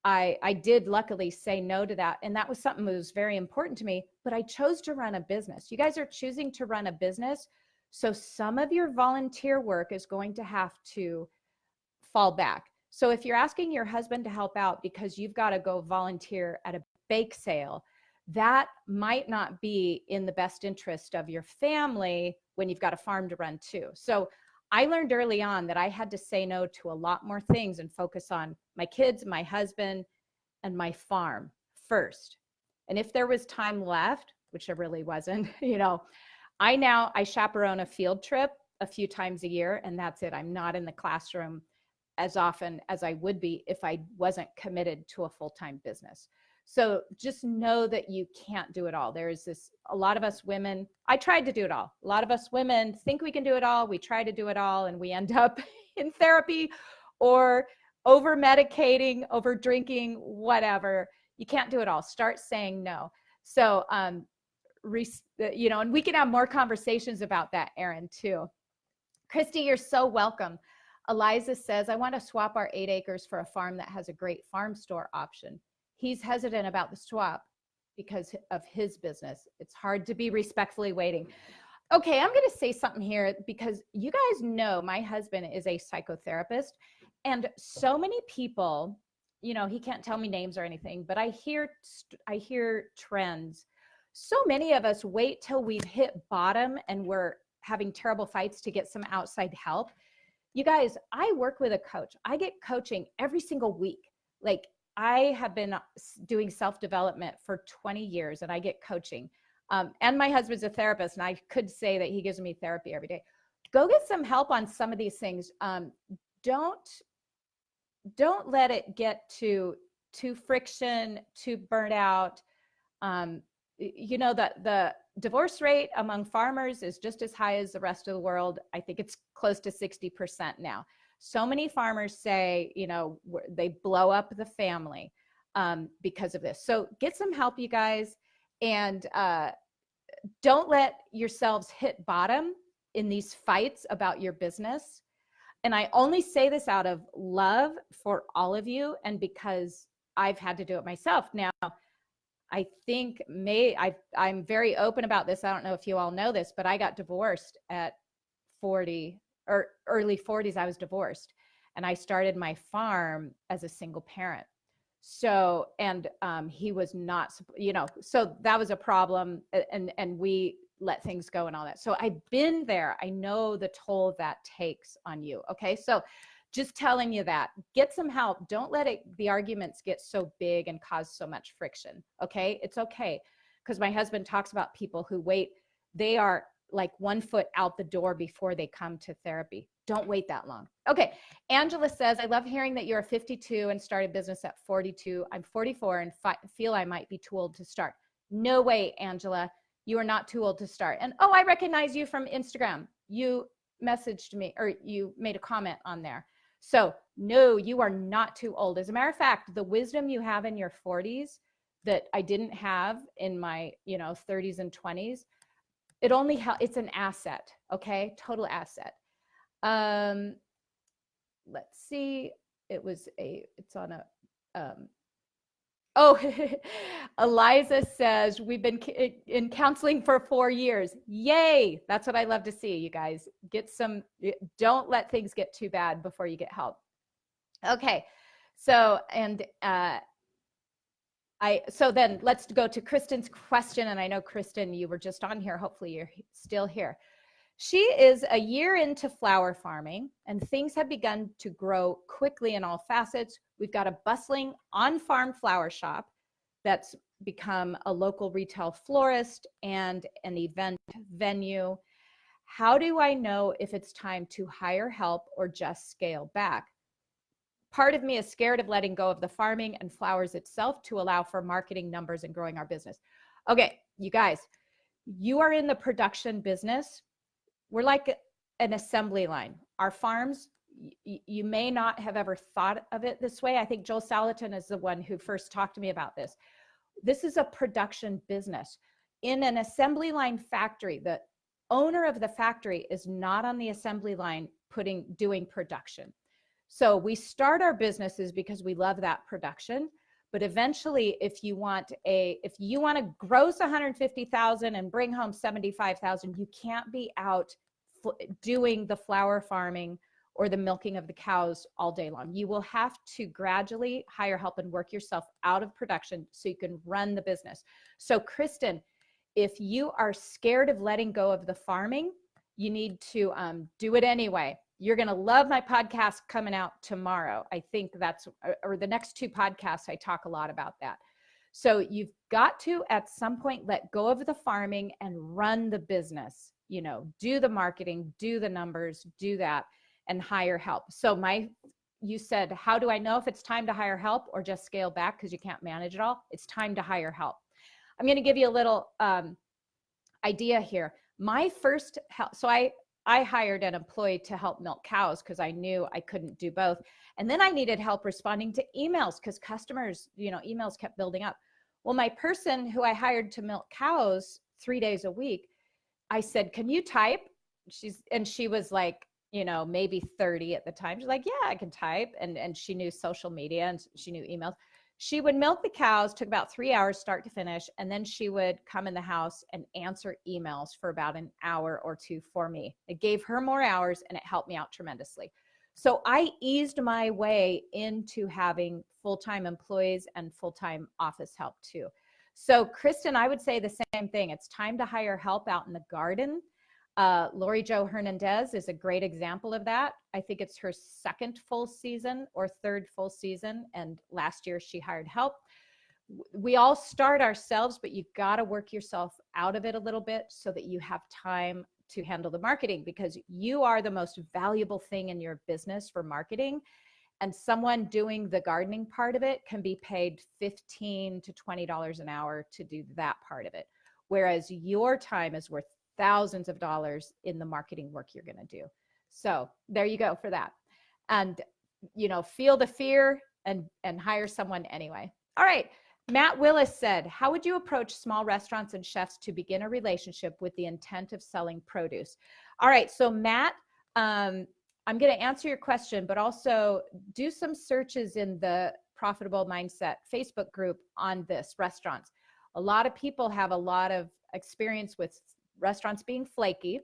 I did luckily say no to that. And that was something that was very important to me, but I chose to run a business. You guys are choosing to run a business. So some of your volunteer work is going to have to fall back. So if you're asking your husband to help out because you've got to go volunteer at a bake sale, that might not be in the best interest of your family when you've got a farm to run too. So I learned early on that I had to say no to a lot more things and focus on my kids, my husband, and my farm first. And if there was time left, which there really wasn't, I chaperone a field trip a few times a year, and that's it. I'm not in the classroom as often as I would be if I wasn't committed to a full-time business. So just know that you can't do it all. There's a lot of us women, I tried to do it all. A lot of us women think we can do it all. We try to do it all and we end up in therapy or over medicating, over drinking, whatever. You can't do it all. Start saying no. So, and we can have more conversations about that, Erin, too. Christy, you're so welcome. Eliza says, I want to swap our 8 acres for a farm that has a great farm store option. He's hesitant about the swap because of his business. It's hard to be respectfully waiting. Okay, I'm going to say something here because you guys know my husband is a psychotherapist, and so many people, he can't tell me names or anything, but I hear trends. So many of us wait till we've hit bottom and we're having terrible fights to get some outside help. You guys, I work with a coach. I get coaching every single week. Like, I have been doing self-development for 20 years and I get coaching. And my husband's a therapist and I could say that he gives me therapy every day. go get some help on some of these things. Don't let it get to friction, to burnout. You know that the divorce rate among farmers is just as high as the rest of the world. I think it's close to 60% now. So many farmers say, you know, they blow up the family because of this. So get some help, you guys, and don't let yourselves hit bottom in these fights about your business. And I only say this out of love for all of you and because I've had to do it myself. Now, I think I'm very open about this. I don't know if you all know this, but I got divorced at 40 or early 40s. I was divorced and I started my farm as a single parent. So, and he was not, you know, so that was a problem, and we let things go and all that. So I've been there. I know the toll that takes on you. Okay. So just telling you that, get some help. Don't let the arguments get so big and cause so much friction. Okay. It's okay. Because my husband talks about people who wait. They are like 1 foot out the door before they come to therapy. Don't wait that long. Okay. Angela says, I love hearing that you're 52 and started business at 42. I'm 44 and feel I might be too old to start. No way, Angela. You are not too old to start. And oh, I recognize you from Instagram. You messaged me or you made a comment on there. So no, you are not too old. As a matter of fact, the wisdom you have in your 40s that I didn't have in my, 30s and 20s, it's an asset. Okay. Total asset. Let's see. It's on a, oh, Eliza says, we've been in counseling for 4 years. Yay. That's what I love to see, you guys. Don't let things get too bad before you get help. Okay. So, and, so then let's go to Kristen's question. And I know, Kristen, you were just on here. Hopefully you're still here. She is a year into flower farming and things have begun to grow quickly in all facets. We've got a bustling on-farm flower shop that's become a local retail florist and an event venue. How do I know if it's time to hire help or just scale back? Part of me is scared of letting go of the farming and flowers itself to allow for marketing numbers and growing our business. Okay, you guys, you are in the production business. We're like an assembly line. Our farms, you may not have ever thought of it this way. I think Joel Salatin is the one who first talked to me about this. This is a production business. In an assembly line factory, the owner of the factory is not on the assembly line doing production. So we start our businesses because we love that production. But eventually, if you want to gross 150,000 and bring home 75,000, you can't be out doing the flower farming or the milking of the cows all day long. You will have to gradually hire help and work yourself out of production so you can run the business. So Kristen, if you are scared of letting go of the farming, you need to do it anyway. You're going to love my podcast coming out tomorrow. I think or the next 2 podcasts, I talk a lot about that. So you've got to, at some point, let go of the farming and run the business, do the marketing, do the numbers, do that, and hire help. So you said, how do I know if it's time to hire help or just scale back because you can't manage it all? It's time to hire help. I'm going to give you a little idea here. My first help, so I hired an employee to help milk cows because I knew I couldn't do both. And then I needed help responding to emails because customers, emails kept building up. Well, my person who I hired to milk cows 3 days a week, I said, can you type? She was like, maybe 30 at the time. She's like, yeah, I can type. And she knew social media and she knew emails. She would milk the cows, took about 3 hours start to finish. And then she would come in the house and answer emails for about an hour or 2 for me. It gave her more hours and it helped me out tremendously. So I eased my way into having full-time employees and full-time office help too. So Kristen, I would say the same thing. It's time to hire help out in the garden. Lori Jo Hernandez is a great example of that. I think it's her 2nd full season or 3rd full season. And last year she hired help. We all start ourselves, but you've got to work yourself out of it a little bit so that you have time to handle the marketing, because you are the most valuable thing in your business for marketing. And someone doing the gardening part of it can be paid $15 to $20 an hour to do that part of it. Whereas your time is worth thousands of dollars in the marketing work you're going to do. So there you go for that. And, you know, feel the fear and hire someone anyway. All right. Matt Willis said, how would you approach small restaurants and chefs to begin a relationship with the intent of selling produce? All right. So Matt, I'm going to answer your question, but also do some searches in the Profitable Mindset Facebook group on this, restaurants. A lot of people have a lot of experience with restaurants being flaky.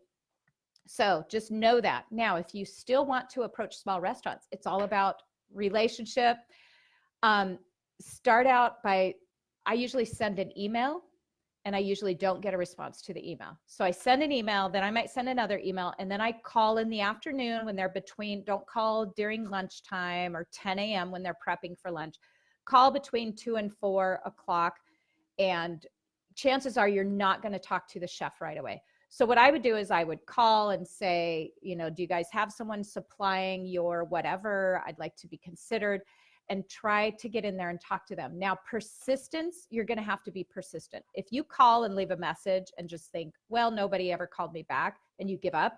So just know that. Now, if you still want to approach small restaurants, it's all about relationship. Start out by, I usually send an email, and I usually don't get a response to the email. So I send an email, then I might send another email, and then I call in the afternoon when they're between, don't call during lunchtime or 10 a.m. when they're prepping for lunch. Call between 2 and 4 o'clock, and chances are you're not going to talk to the chef right away. So what I would do is I would call and say, you know, do you guys have someone supplying your whatever? I'd like to be considered. And try to get in there and talk to them. Now, persistence, you're going to have to be persistent. If you call and leave a message and just think, well, nobody ever called me back, and you give up,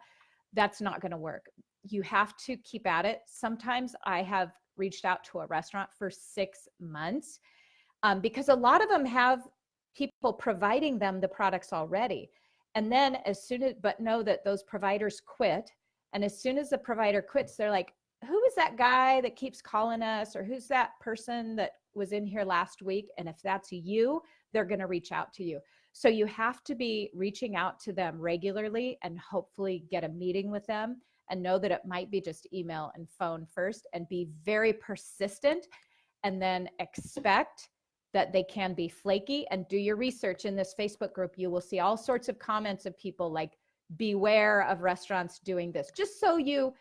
that's not going to work. You have to keep at it. Sometimes I have reached out to a restaurant for 6 months because a lot of them have people providing them the products already. And then but know that those providers quit. And as soon as the provider quits, they're like, who is that guy that keeps calling us? Or who's that person that was in here last week? And if that's you, they're going to reach out to you. So you have to be reaching out to them regularly and hopefully get a meeting with them, and know that it might be just email and phone first, and be very persistent, and then expect that they can be flaky. And do your research in this Facebook group. You will see all sorts of comments of people like, beware of restaurants doing this, just so you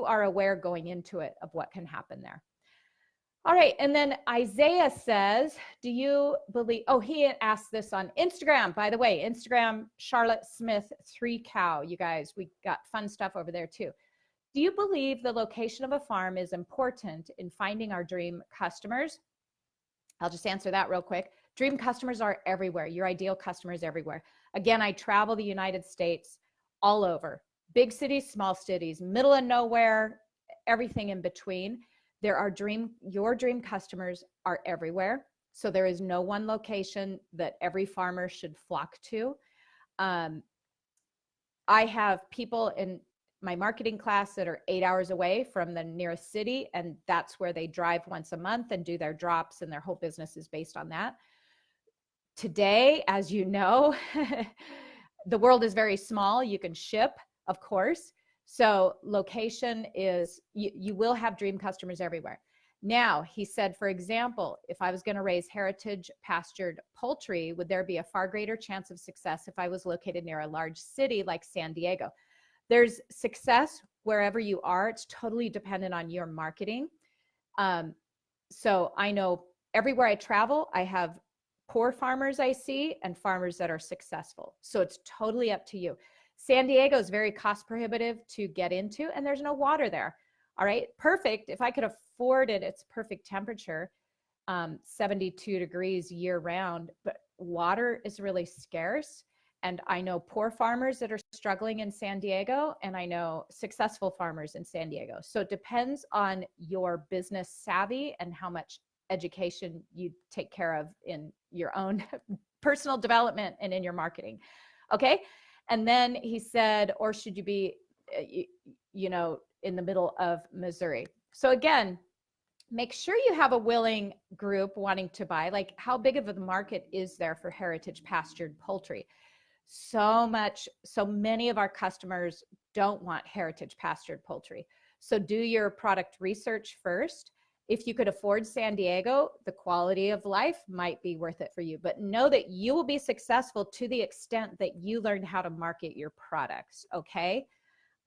are aware going into it of what can happen there. All right. And then Isaiah says, do you believe, oh, he asked this on Instagram, by the way, Instagram, Charlotte Smith 3 Cow. You guys, we got fun stuff over there too. Do you believe the location of a farm is important in finding our dream customers? I'll just answer that real quick. Dream customers are everywhere. Your ideal customers everywhere. Again, I travel the United States all over. Big cities, small cities, middle of nowhere, everything in between. Your dream customers are everywhere. So there is no one location that every farmer should flock to. I have people in my marketing class that are 8 hours away from the nearest city, and that's where they drive once a month and do their drops, and their whole business is based on that. Today, as you know, the world is very small. You can ship, of course. So location is, you will have dream customers everywhere. Now, he said, for example, if I was going to raise heritage pastured poultry, would there be a far greater chance of success if I was located near a large city like San Diego? There's success wherever you are. It's totally dependent on your marketing. So I know everywhere I travel, I have poor farmers I see and farmers that are successful. So it's totally up to you. San Diego is very cost prohibitive to get into, and there's no water there. All right, perfect. If I could afford it, it's perfect temperature, 72 degrees year round, but water is really scarce. And I know poor farmers that are struggling in San Diego, and I know successful farmers in San Diego. So it depends on your business savvy and how much education you take care of in your own personal development and in your marketing. Okay. And then he said, or should you be, in the middle of Missouri? So again, make sure you have a willing group wanting to buy. Like, how big of a market is there for heritage pastured poultry? So many of our customers don't want heritage pastured poultry. So do your product research first. If you could afford San Diego, the quality of life might be worth it for you. But know that you will be successful to the extent that you learn how to market your products, okay?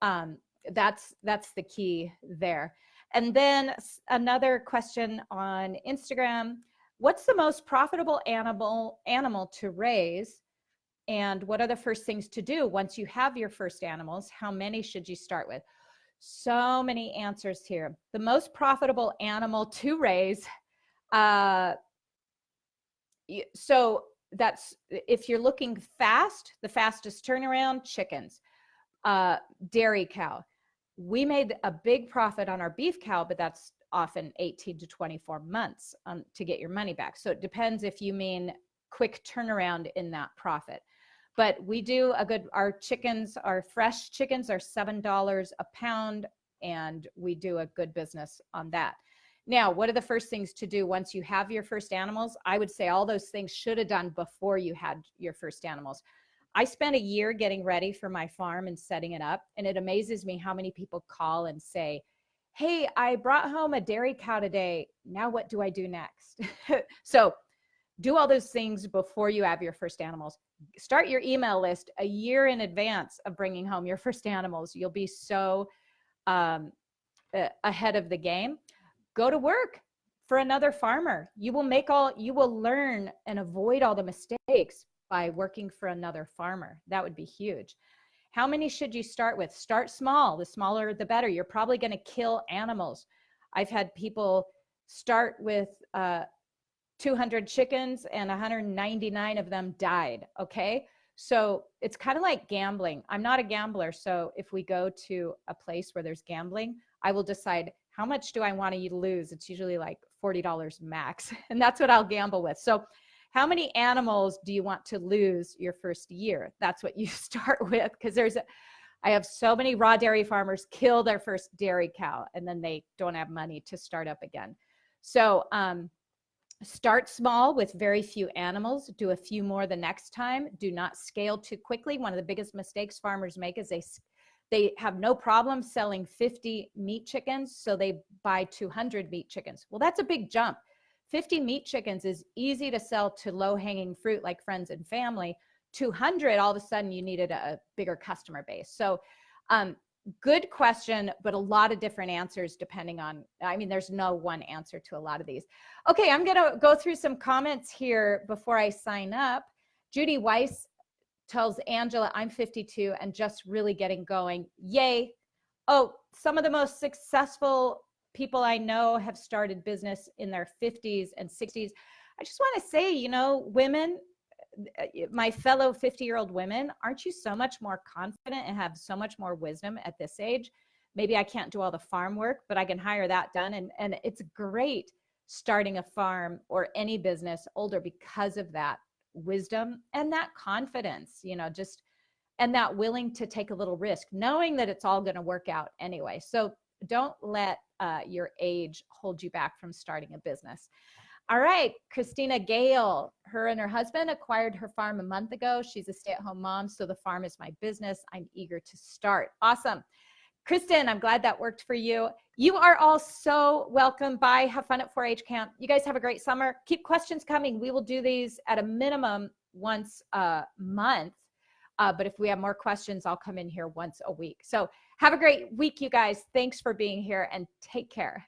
That's the key there. And then another question on Instagram: what's the most profitable animal to raise And what are the first things to do once you have your first animals? How many should you start with? So many answers here. The most profitable animal to raise. So that's, if you're looking fast, the fastest turnaround, chickens, dairy cow. We made a big profit on our beef cow, but that's often 18 to 24 months to get your money back. So it depends if you mean quick turnaround in that profit. But we do a good, our chickens, our fresh chickens are $7 a pound, and we do a good business on that. Now, what are the first things to do once you have your first animals? I would say all those things should have done before you had your first animals. I spent a year getting ready for my farm and setting it up, and it amazes me how many people call and say, hey, I brought home a dairy cow today. Now what do I do next? So do all those things before you have your first animals. Start your email list a year in advance of bringing home your first animals. You'll be so ahead of the game. Go to work for another farmer. You will learn and avoid all the mistakes by working for another farmer. That would be huge. How many should you start with? Start small. The smaller, the better. You're probably going to kill animals. I've had people start with 200 chickens and 199 of them died. Okay. So it's kind of like gambling. I'm not a gambler. So if we go to a place where there's gambling, I will decide how much do I want you to lose. It's usually like $40 max. And that's what I'll gamble with. So how many animals do you want to lose your first year? That's what you start with. Because I have so many raw dairy farmers kill their first dairy cow and then they don't have money to start up again. So start small with very few animals. Do a few more the next time. Do not scale too quickly. One of the biggest mistakes farmers make is they have no problem selling 50 meat chickens, so they buy 200 meat chickens. Well, that's a big jump. 50 meat chickens is easy to sell to low-hanging fruit like friends and family. 200, all of a sudden you needed a bigger customer base. So good question, but a lot of different answers depending on, I mean, there's no one answer to a lot of these. Okay, I'm gonna go through some comments here before I sign up. Judy Weiss tells Angela, I'm 52 and just really getting going. Yay. Oh, some of the most successful people I know have started business in their 50s and 60s. I just want to say, you know, women, my fellow 50-year-old women, aren't you so much more confident and have so much more wisdom at this age? Maybe I can't do all the farm work, but I can hire that done. And it's great starting a farm or any business older because of that wisdom and that confidence, you know, just, and that willing to take a little risk, knowing that it's all going to work out anyway. So don't let your age hold you back from starting a business. All right, Christina Gale, her and her husband acquired her farm a month ago. She's a stay-at-home mom, so the farm is my business. I'm eager to start. Awesome. Kristen, I'm glad that worked for you. You are all so welcome. Bye. Have fun at 4-H camp. You guys have a great summer. Keep questions coming. We will do these at a minimum once a month. But if we have more questions, I'll come in here once a week. So have a great week, you guys. Thanks for being here and take care.